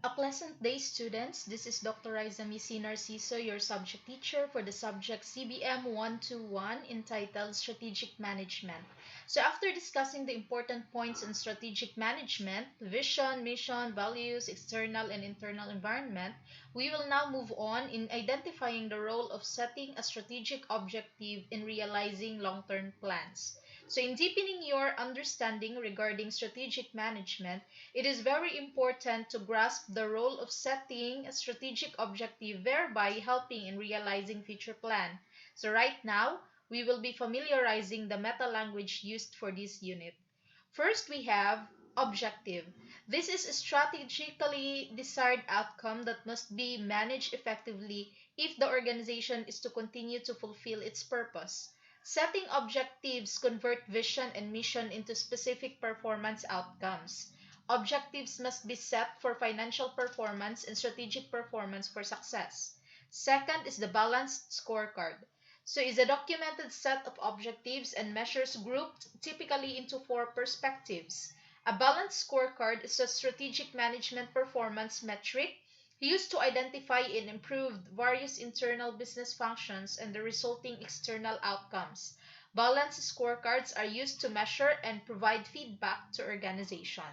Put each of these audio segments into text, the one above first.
A pleasant day, students. This is Dr. Narciso, your subject teacher for the subject CBM 121 entitled Strategic Management. So, after discussing the important points in strategic management, vision, mission, values, external and internal environment, we will now move on in identifying the role of setting a strategic objective in realizing long term plans. So, in deepening your understanding regarding strategic management, it is very important to grasp the role of setting a strategic objective, thereby helping in realizing future plan. So right now, we will be familiarizing the meta language used for this unit. First, we have objective. This is a strategically desired outcome that must be managed effectively if the organization is to continue to fulfill its purpose. Setting objectives convert vision and mission into specific performance outcomes. Objectives must be set for financial performance and strategic performance for success. Second is the balanced scorecard. So is a documented set of objectives and measures grouped typically into four perspectives. A balanced scorecard is a strategic management performance metric used to identify and improve various internal business functions and the resulting external outcomes. Balanced scorecards are used to measure and provide feedback to organization.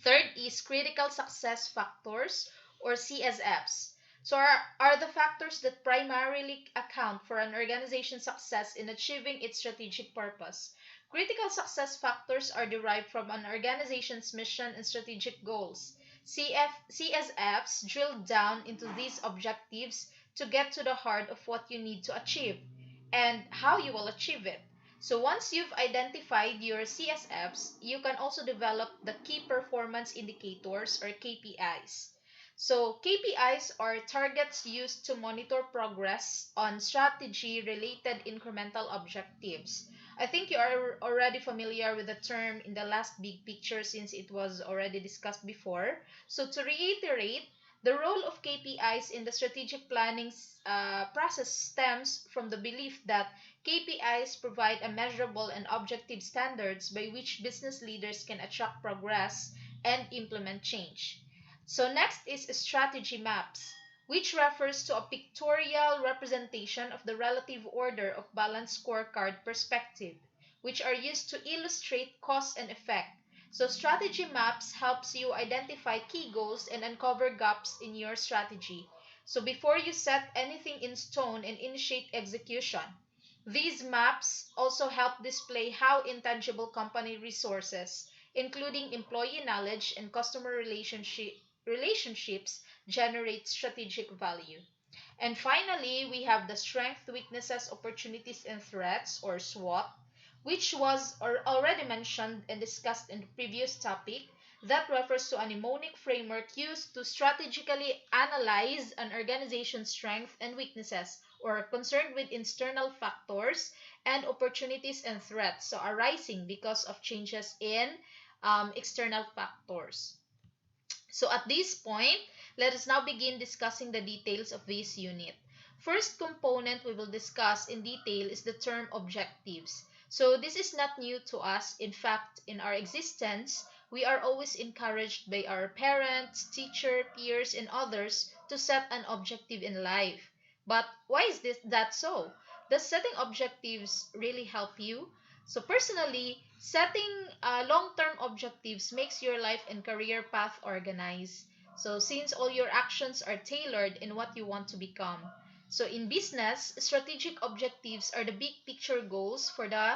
Third is critical success factors or CSFs. So are the factors that primarily account for an organization's success in achieving its strategic purpose. Critical success factors are derived from an organization's mission and strategic goals. CSFs drill down into these objectives to get to the heart of what you need to achieve and how you will achieve it. So once you've identified your CSFs, you can also develop the key performance indicators or KPIs. So KPIs are targets used to monitor progress on strategy related incremental objectives. I think you are already familiar with the term in the last big picture since it was already discussed before. So to reiterate, the role of KPIs in the strategic planning process stems from the belief that KPIs provide a measurable and objective standards by which business leaders can track progress and implement change. So next is strategy maps, which refers to a pictorial representation of the relative order of balanced scorecard perspective, which are used to illustrate cause and effect. So strategy maps helps you identify key goals and uncover gaps in your strategy. So before you set anything in stone and initiate execution, these maps also help display how intangible company resources, including employee knowledge and customer relationships, generate strategic value. And finally, we have the strength, weaknesses, opportunities, and threats, or SWOT, which was already mentioned and discussed in the previous topic. That refers to a mnemonic framework used to strategically analyze an organization's strengths and weaknesses, or concerned with external factors and opportunities and threats, so arising because of changes in external factors. So at this point, let us now begin discussing the details of this unit. First component we will discuss in detail is the term objectives. So this is not new to us. In fact, in our existence, we are always encouraged by our parents, teacher, peers, and others to set an objective in life. But why is that so? Does setting objectives really help you? So personally, setting long-term objectives makes your life and career path organized. So since all your actions are tailored in what you want to become. So in business, strategic objectives are the big picture goals for the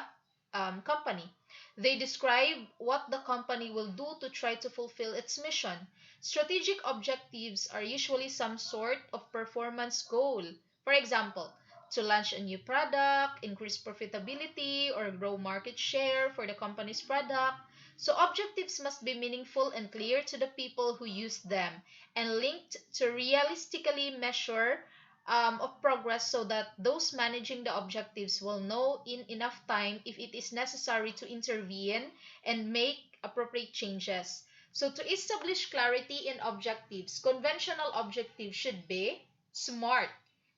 company. They describe what the company will do to try to fulfill its mission. Strategic objectives are usually some sort of performance goal. For example, to launch a new product, increase profitability, or grow market share for the company's product. So objectives must be meaningful and clear to the people who use them and linked to realistically measure of progress so that those managing the objectives will know in enough time if it is necessary to intervene and make appropriate changes. So to establish clarity in objectives, conventional objectives should be SMART.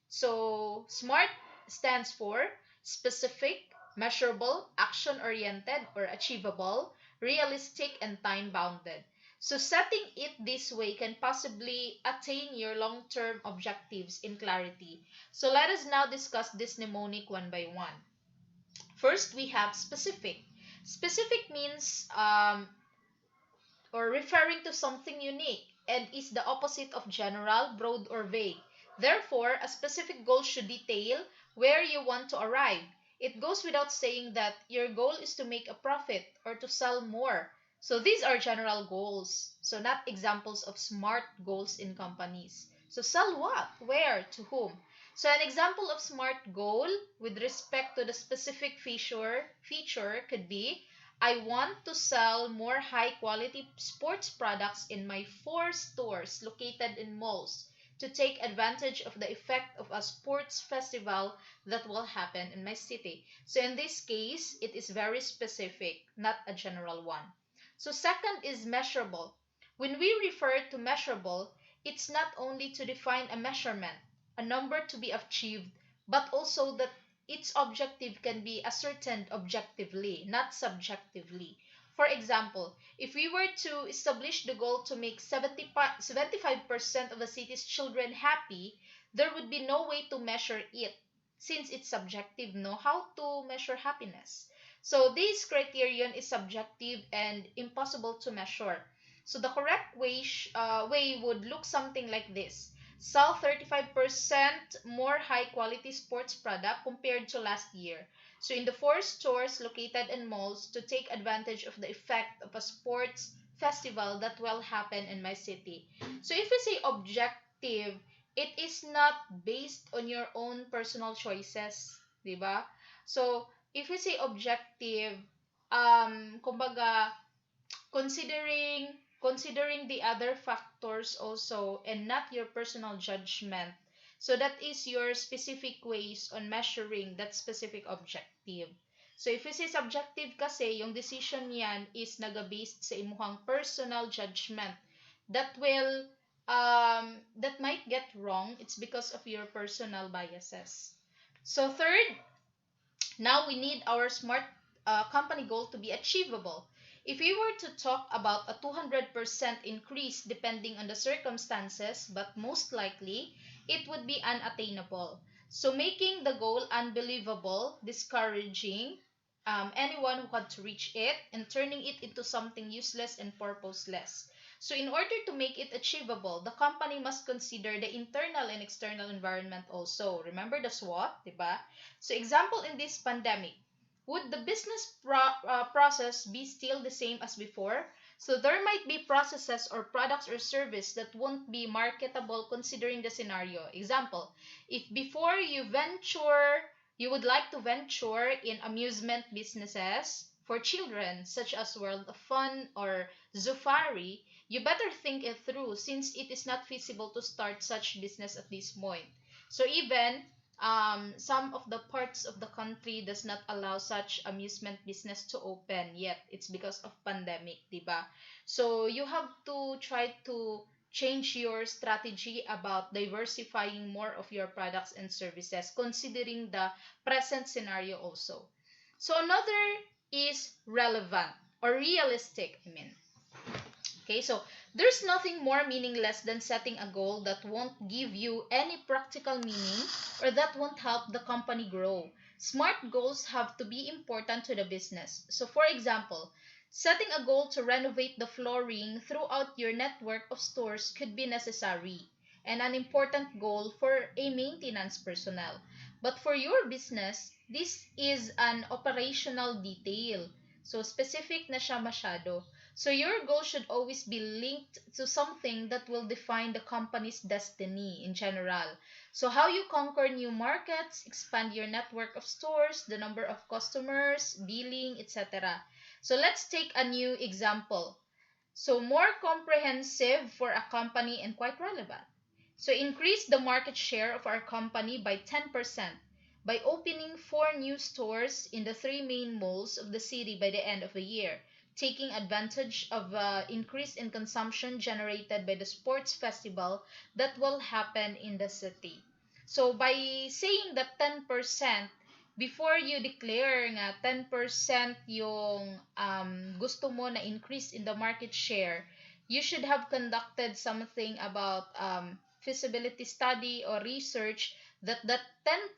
So SMART stands for specific, measurable, action oriented or achievable, realistic, and time bounded. So setting it this way can possibly attain your long-term objectives in clarity. So let us now discuss this mnemonic one by one. First, we have specific. Specific means or referring to something unique and is the opposite of general, broad, or vague. Therefore, a specific goal should detail where you want to arrive. It goes without saying that your goal is to make a profit or to sell more. So these are general goals, so not examples of SMART goals in companies. So sell what, where, to whom. So an example of SMART goal with respect to the specific feature could be I want to sell more high quality sports products in my 4 stores located in malls to take advantage of the effect of a sports festival that will happen in my city. So in this case, it is very specific, not a general one. So second is measurable. When we refer to measurable, it's not only to define a measurement, a number to be achieved, but also that its objective can be ascertained objectively, not subjectively. For example, if we were to establish the goal to make 75% of the city's children happy, there would be no way to measure it since it's subjective. No, how to measure happiness? So this criterion is subjective and impossible to measure. So the correct way would look something like this: sell 35% more high quality sports product compared to last year. So in the 4 stores located in malls to take advantage of the effect of a sports festival that will happen in my city. So if we say objective, it is not based on your own personal choices, 'di ba? So if we say objective, kumbaga considering the other factors also and not your personal judgment. So that is your specific ways on measuring that specific objective. So if you say subjective kasi, yung decision niyan is naga-based sa imuhang personal judgment. That will that might get wrong. It's because of your personal biases. So third, now we need our SMART company goal to be achievable. If we were to talk about a 200% increase depending on the circumstances, but most likely, it would be unattainable. So making the goal unbelievable, discouraging anyone who had to reach it, and turning it into something useless and purposeless. So in order to make it achievable, the company must consider the internal and external environment also. Remember the SWOT, diba? So example in this pandemic, would the business process be still the same as before? So there might be processes or products or service that won't be marketable considering the scenario. Example, if before you would like to venture in amusement businesses for children such as World of Fun or Zufari, you better think it through since it is not feasible to start such business at this point. So even some of the parts of the country does not allow such amusement business to open yet. It's because of pandemic, diba? So you have to try to change your strategy about diversifying more of your products and services considering the present scenario also. So another is relevant or realistic, I mean. Okay, so there's nothing more meaningless than setting a goal that won't give you any practical meaning or that won't help the company grow. Smart goals have to be important to the business. So, for example, setting a goal to renovate the flooring throughout your network of stores could be necessary and an important goal for a maintenance personnel. But for your business, this is an operational detail. So, specific na siya masyado. So your goal should always be linked to something that will define the company's destiny in general. So how you conquer new markets, expand your network of stores, the number of customers, billing, etc. So let's take a new example. So more comprehensive for a company and quite relevant. So increase the market share of our company by 10% by opening 4 new stores in the 3 main malls of the city by the end of the year, taking advantage of increase in consumption generated by the sports festival that will happen in the city. So by saying that 10%, before you declare nga 10% yung gusto mo na increase in the market share, you should have conducted something about feasibility study or research that that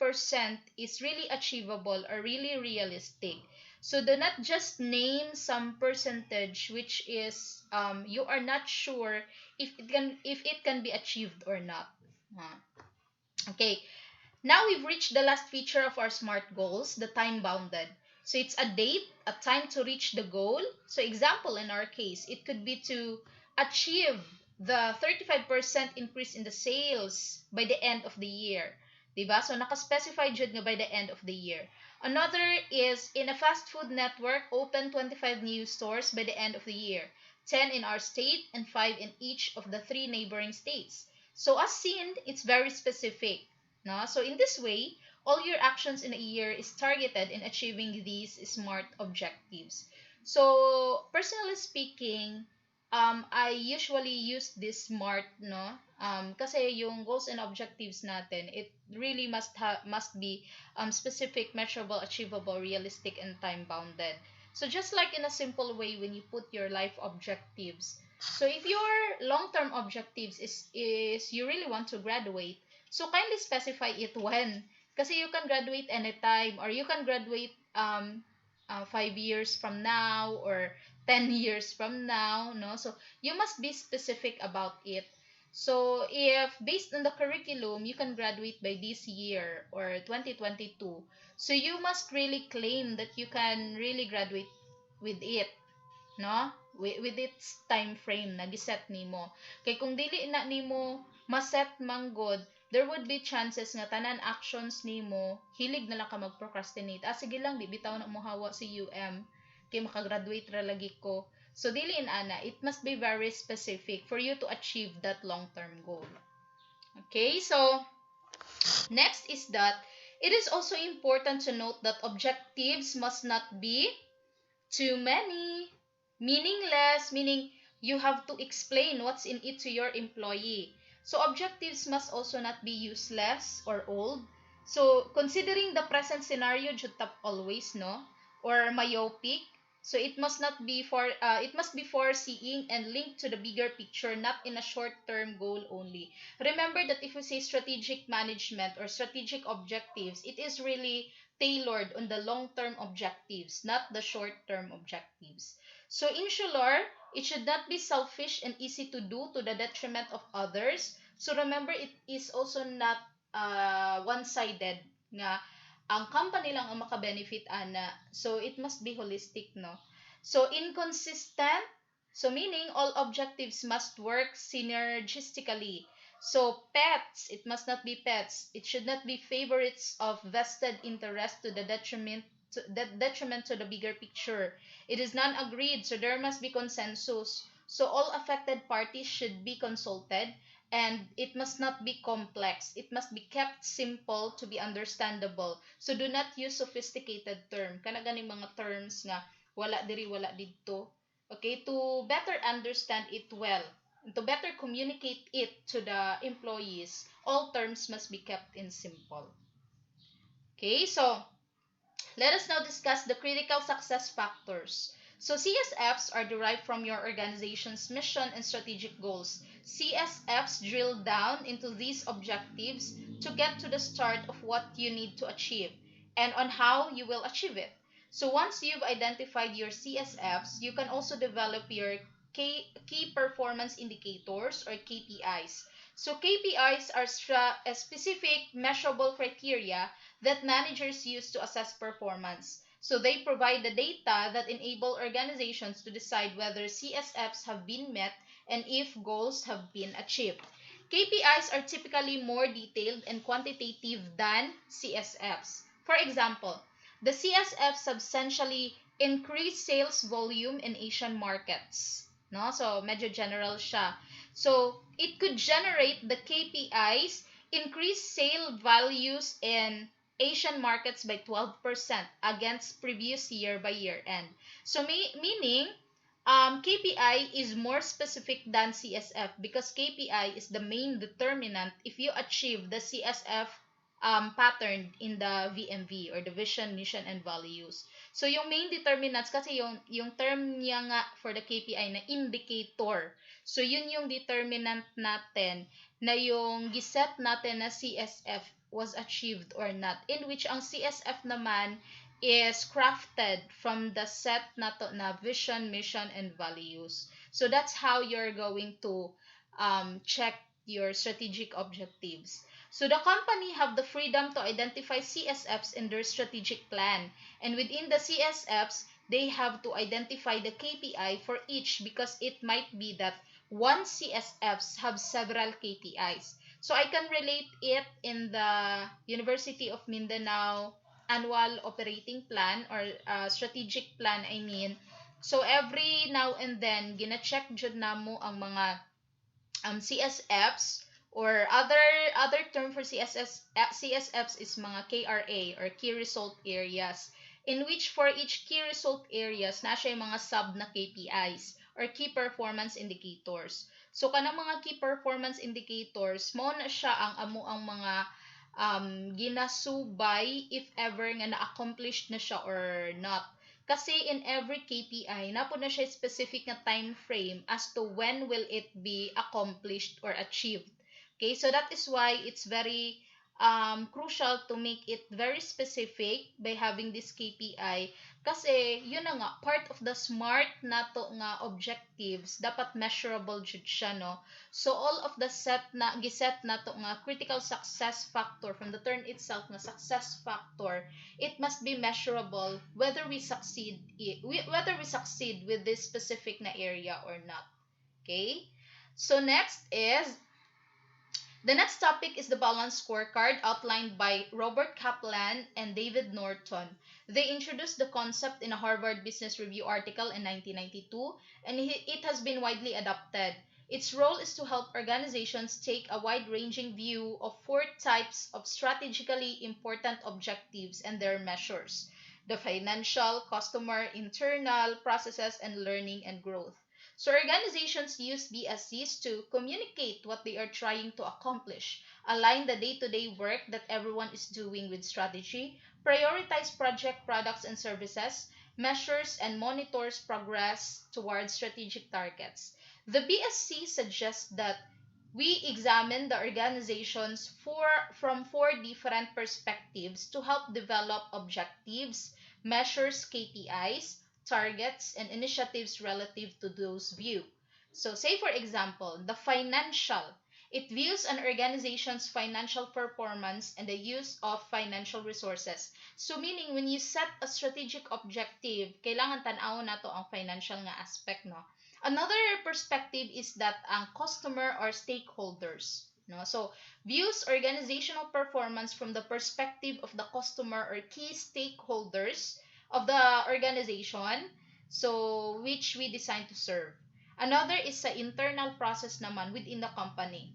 10% is really achievable or really realistic. So do not just name some percentage which is you are not sure if it can be achieved or not. Okay, now we've reached the last feature of our SMART goals, the time bounded. So it's a date, a time to reach the goal. So example in our case, it could be to achieve the 35% increase in the sales by the end of the year. Diba? So naka-specify jud nga by the end of the year. Another is in a fast food network, open 25 new stores by the end of the year. 10 in our state and 5 in each of the 3 neighboring states. So as seen, it's very specific. No? So in this way, all your actions in a year is targeted in achieving these SMART objectives. So personally speaking, I usually use this SMART, no? Kasi yung goals and objectives natin, it really must be specific, measurable, achievable, realistic, and time bounded. So just like in a simple way when you put your life objectives. So if your long-term objectives is you really want to graduate, so kindly specify it when. Kasi you can graduate anytime or you can graduate 5 years from now or 10 years from now, no? So you must be specific about it. So if based on the curriculum, you can graduate by this year or 2022. So you must really claim that you can really graduate with it, no? With its time frame na giset nimo. Kay kung dili na nimo maset manggod, there would be chances nga tanan actions nimo hilig na lang ka mag-procrastinate. Sige lang, di bitaw na mo hawa si UM kay makagraduate ra lagi ko. So dili ana, it must be very specific for you to achieve that long-term goal. Okay, so next is that it is also important to note that objectives must not be too many, meaningless, meaning you have to explain what's in it to your employee. So objectives must also not be useless or old. So considering the present scenario should top always, no? Or myopic. So it must be foreseeing and linked to the bigger picture, not in a short-term goal only. Remember that if we say strategic management or strategic objectives, it is really tailored on the long-term objectives, not the short-term objectives. So in short, it should not be selfish and easy to do to the detriment of others. So remember, it is also not one-sided nga ang company lang ang makabenefit ana. So it must be holistic, no? So inconsistent, so meaning all objectives must work synergistically. So pets, it must not be pets. It should not be favorites of vested interest to the detriment to the bigger picture. It is non-agreed, so there must be consensus. So all affected parties should be consulted, and it must not be complex. It must be kept simple to be understandable. So do not use sophisticated term. Kana ganing mga terms nga wala diri wala didto. Okay, to better understand it well, and to better communicate it to the employees, all terms must be kept in simple. Okay, so let us now discuss the critical success factors. So CSFs are derived from your organization's mission and strategic goals. CSFs drill down into these objectives to get to the start of what you need to achieve and on how you will achieve it. So once you've identified your CSFs, you can also develop your key performance indicators or KPIs. So KPIs are specific measurable criteria that managers use to assess performance. So they provide the data that enable organizations to decide whether CSFs have been met and if goals have been achieved. KPIs are typically more detailed and quantitative than CSFs. For example, the CSF substantially increased sales volume in Asian markets. No? So, medyo general siya. So, it could generate the KPIs, increase sale values in Asian markets by 12% against previous year by year end. So, meaning, KPI is more specific than CSF because KPI is the main determinant if you achieve the CSF pattern in the VMV or the vision, mission, and values. So yung main determinants, kasi yung term niya nga for the KPI na indicator. So yun yung determinant natin na yung giset natin na CSF was achieved or not. In which ang CSF naman is crafted from the set na to na vision, mission, and values. So that's how you're going to check your strategic objectives. So the company have the freedom to identify CSFs in their strategic plan. And within the CSFs, they have to identify the KPI for each because it might be that one CSFs have several KPIs. So I can relate it in the University of Mindanao annual operating plan or strategic plan, I mean. So every now and then, gina-check jud namo ang mga CSFs or other term for CSFs is mga KRA or key result areas, in which for each key result areas na siya yung mga sub na KPIs or key performance indicators. So kanang mga key performance indicators mo na siya ang amo ang mga ginasubay if ever nga na-accomplish na siya or not. Kasi in every KPI, napo na siya specific na time frame as to when will it be accomplished or achieved. Okay, so that is why it's very crucial to make it very specific by having this KPI. Kasi, yun na nga, part of the smart nato nga objectives, dapat measurable jud siya, no? So, all of the giset nato nga critical success factor from the term itself nga success factor, it must be measurable whether we succeed with this specific na area or not. Okay? So the next topic is the balance scorecard outlined by Robert Kaplan and David Norton. They introduced the concept in a Harvard Business Review article in 1992, and it has been widely adopted. Its role is to help organizations take a wide-ranging view of four types of strategically important objectives and their measures: the financial, customer, internal, processes, and learning and growth. So organizations use BSCs to communicate what they are trying to accomplish, align the day-to-day work that everyone is doing with strategy, prioritize project products and services, measures and monitors progress towards strategic targets. The BSC suggests that we examine the organizations from four different perspectives to help develop objectives, measures, KPIs, targets, and initiatives relative to those view. So, say for example, the financial. It views an organization's financial performance and the use of financial resources. So, meaning when you set a strategic objective, kailangan tanaw na to ang financial nga aspect, no? Another perspective is that ang customer or stakeholders. No? So, views organizational performance from the perspective of the customer or key stakeholders of the organization, so which we design to serve. Another is sa internal process naman within the company.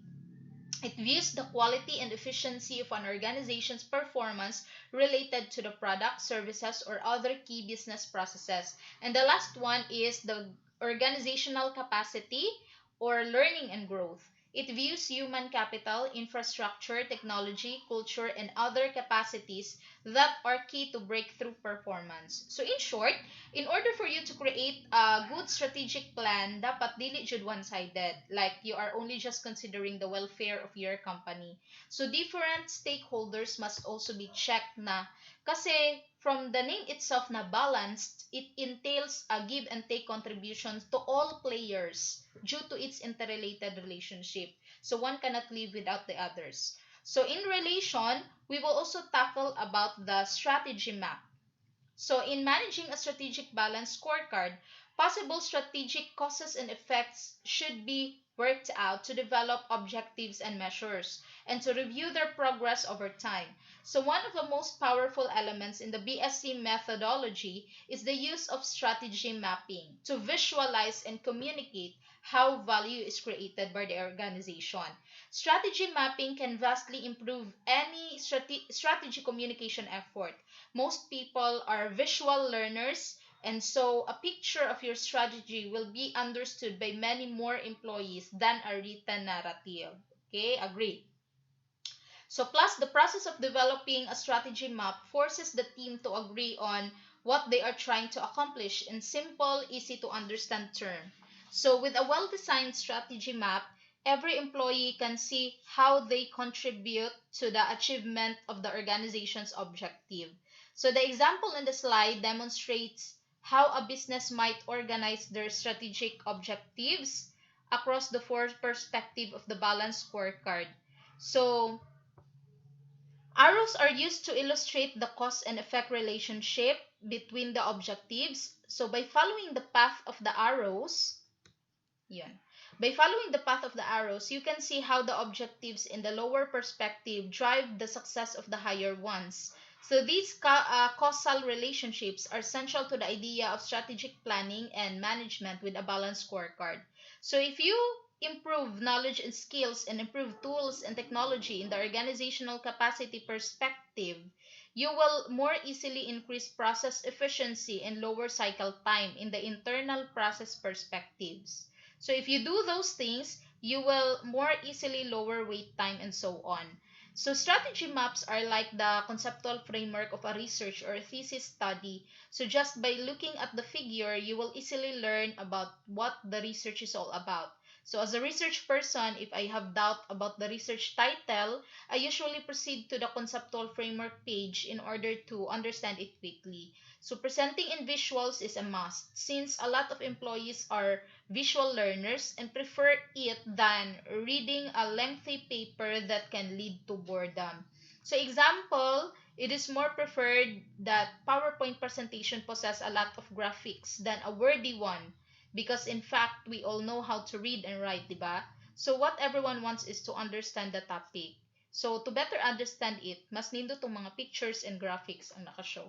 It views the quality and efficiency of an organization's performance related to the product, services, or other key business processes. And the last one is the organizational capacity or learning and growth. It views human capital, infrastructure, technology, culture, and other capacities that are key to breakthrough performance. So in short, in order for you to create a good strategic plan, dapat dili jud one-sided. Like you are only just considering the welfare of your company. So different stakeholders must also be checked na kasi from the name itself na balanced, it entails a give and take contributions to all players due to its interrelated relationship. So one cannot live without the others. So in relation, we will also tackle about the strategy map. So in managing a strategic balance scorecard, possible strategic causes and effects should be worked out to develop objectives and measures and to review their progress over time. So one of the most powerful elements in the BSC methodology is the use of strategy mapping to visualize and communicate how value is created by the organization. Strategy mapping can vastly improve any strategy communication effort. Most people are visual learners, and so a picture of your strategy will be understood by many more employees than a written narrative. Okay, agree. So plus the process of developing a strategy map forces the team to agree on what they are trying to accomplish in simple, easy to understand terms. So with a well-designed strategy map, every employee can see how they contribute to the achievement of the organization's objective. So the example in the slide demonstrates how a business might organize their strategic objectives across the four perspective of the balanced scorecard. So arrows are used to illustrate the cause and effect relationship between the objectives. So by following the path of the arrows, yun. By following the path of the arrows, you can see how the objectives in the lower perspective drive the success of the higher ones. So these causal relationships are central to the idea of strategic planning and management with a balanced scorecard. So if you improve knowledge and skills and improve tools and technology in the organizational capacity perspective, you will more easily increase process efficiency and lower cycle time in the internal process perspectives. So if you do those things, you will more easily lower wait time and so on. So strategy maps are like the conceptual framework of a research or a thesis study. So just by looking at the figure, you will easily learn about what the research is all about. So as a research person, if I have doubt about the research title, I usually proceed to the conceptual framework page in order to understand it quickly. So presenting in visuals is a must since a lot of employees are visual learners and prefer it than reading a lengthy paper that can lead to boredom. So example, it is more preferred that PowerPoint presentation possess a lot of graphics than a wordy one because in fact we all know how to read and write, diba? So what everyone wants is to understand the topic. So to better understand it, mas nindo tong mga pictures and graphics ang nakashow.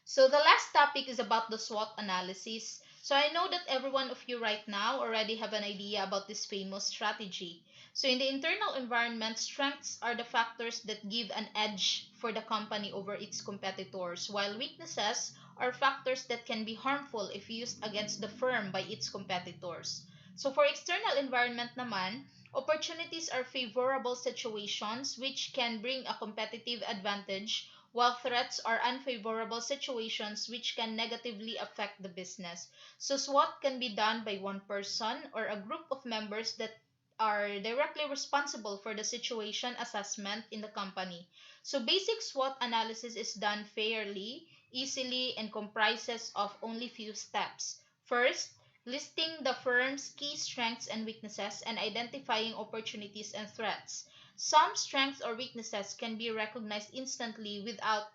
So the last topic is about the SWOT analysis. So I know that every one of you right now already have an idea about this famous strategy. So in the internal environment, strengths are the factors that give an edge for the company over its competitors, while weaknesses are factors that can be harmful if used against the firm by its competitors. So for external environment naman, opportunities are favorable situations which can bring a competitive advantage while threats are unfavorable situations which can negatively affect the business. So SWOT can be done by one person or a group of members that are directly responsible for the situation assessment in the company. So basic SWOT analysis is done fairly, easily, and comprises of only few steps. First, listing the firm's key strengths and weaknesses and identifying opportunities and threats. Some strengths or weaknesses can be recognized instantly without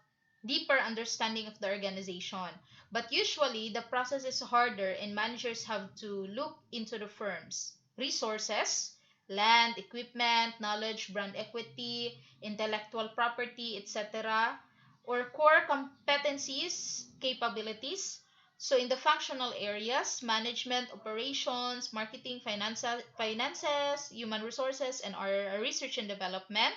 deeper understanding of the organization. But usually, the process is harder and managers have to look into the firm's resources, land, equipment, knowledge, brand equity, intellectual property, etc., or core competencies, capabilities. So in the functional areas, management, operations, marketing, finances, human resources, and our research and development,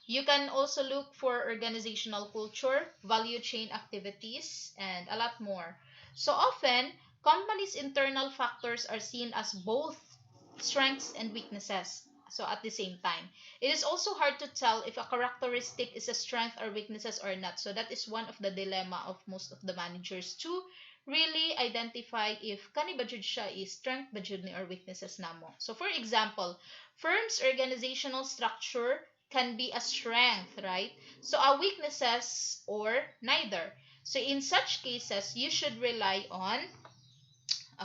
you can also look for organizational culture, value chain activities, and a lot more. So often, companies' internal factors are seen as both strengths and weaknesses. So at the same time, it is also hard to tell if a characteristic is a strength or weaknesses or not. So that is one of the dilemma of most of the managers to really identify if kani ba jud siya is strength ba jud ni or weaknesses namo. So for example, firms organizational structure can be a strength, right? So a weaknesses or neither. So in such cases, you should rely on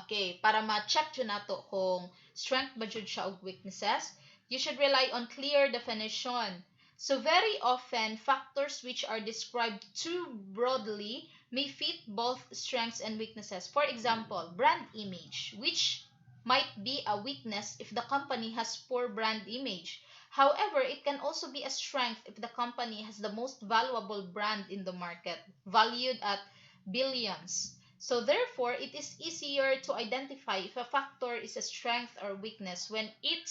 okay, para ma-check dyan nato kung strength ba jud siya og weaknesses, you should rely on clear definition. So very often, factors which are described too broadly may fit both strengths and weaknesses. For example, brand image, which might be a weakness if the company has poor brand image. However, it can also be a strength if the company has the most valuable brand in the market, valued at billions. So therefore, it is easier to identify if a factor is a strength or weakness when it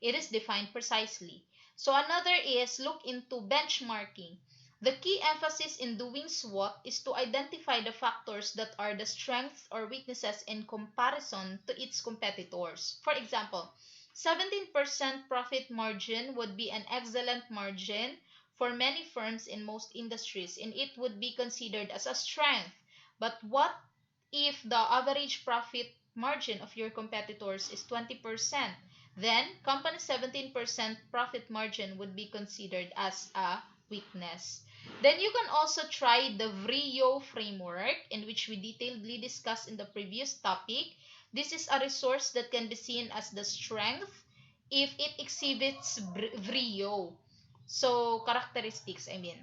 is defined precisely. So another is look into benchmarking. The key emphasis in doing SWOT is to identify the factors that are the strengths or weaknesses in comparison to its competitors. For example, 17% profit margin would be an excellent margin for many firms in most industries, and it would be considered as a strength. But what if the average profit margin of your competitors is 20%? Then, company's 17% profit margin would be considered as a weakness. Then you can also try the VRIO framework, in which we detailedly discussed in the previous topic. This is a resource that can be seen as the strength if it exhibits VRIO. So, characteristics, I mean,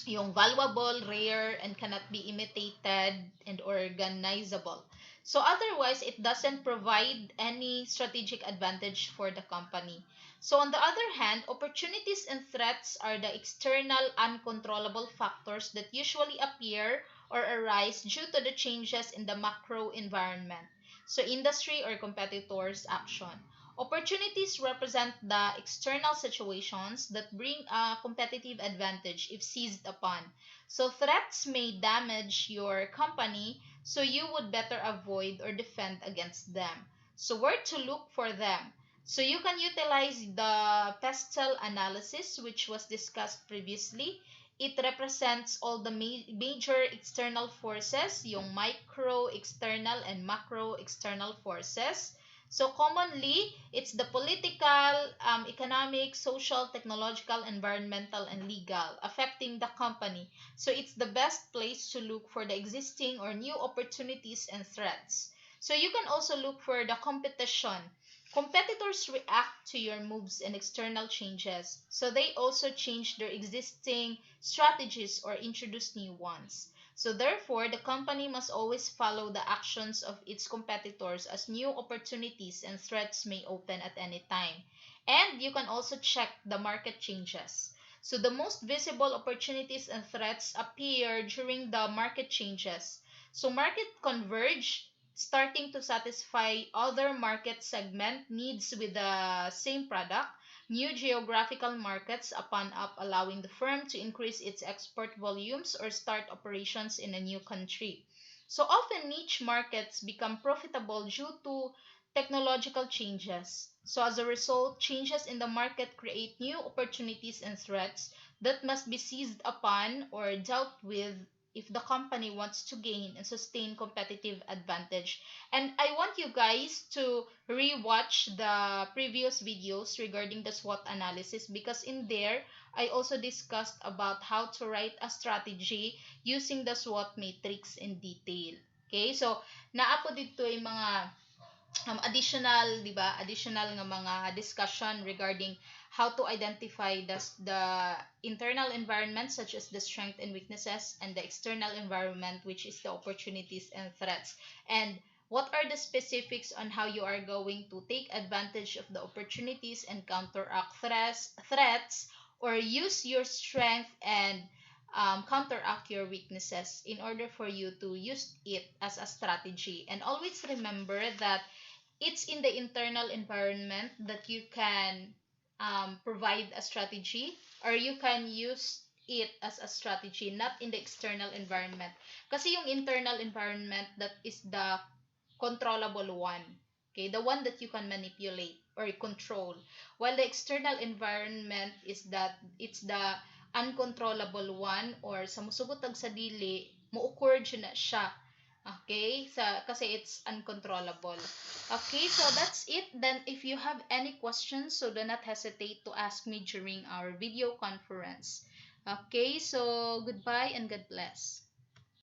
yung valuable, rare, and cannot be imitated and organizable. So otherwise, it doesn't provide any strategic advantage for the company. So on the other hand, opportunities and threats are the external uncontrollable factors that usually appear or arise due to the changes in the macro environment. So industry or competitors' action. Opportunities represent the external situations that bring a competitive advantage if seized upon. So threats may damage your company, so you would better avoid or defend against them. So where to look for them? So you can utilize the pestle analysis, which was discussed previously. It represents all the major external forces, yung micro external and macro external forces. So commonly, it's the political, economic, social, technological, environmental, and legal affecting the company. So it's the best place to look for the existing or new opportunities and threats. So you can also look for the competition. Competitors react to your moves and external changes. So they also change their existing strategies or introduce new ones. So therefore, the company must always follow the actions of its competitors as new opportunities and threats may open at any time. And you can also check the market changes. So the most visible opportunities and threats appear during the market changes. So market converge, starting to satisfy other market segment needs with the same product. New geographical markets open up, allowing the firm to increase its export volumes or start operations in a new country. So often niche markets become profitable due to technological changes. So as a result, changes in the market create new opportunities and threats that must be seized upon or dealt with if the company wants to gain and sustain competitive advantage. And I want you guys to rewatch the previous videos regarding the SWOT analysis, because in there I also discussed about how to write a strategy using the SWOT matrix in detail. Okay? So, naa po dito yung mga additional, di ba? Additional nga mga discussion regarding how to identify the internal environment, such as the strength and weaknesses, and the external environment, which is the opportunities and threats. And what are the specifics on how you are going to take advantage of the opportunities and counteract threats, or use your strength and counteract your weaknesses in order for you to use it as a strategy. And always remember that it's in the internal environment that you can provide a strategy, or you can use it as a strategy, not in the external environment. Kasi yung internal environment, that is the controllable one. Okay, the one that you can manipulate or control. While the external environment is that it's the uncontrollable one, or sa musugotag sa dili, mo-occur na siya. Okay? Kasi it's uncontrollable. Okay, so that's it. Then if you have any questions, so do not hesitate to ask me during our video conference. Okay, so goodbye and God bless.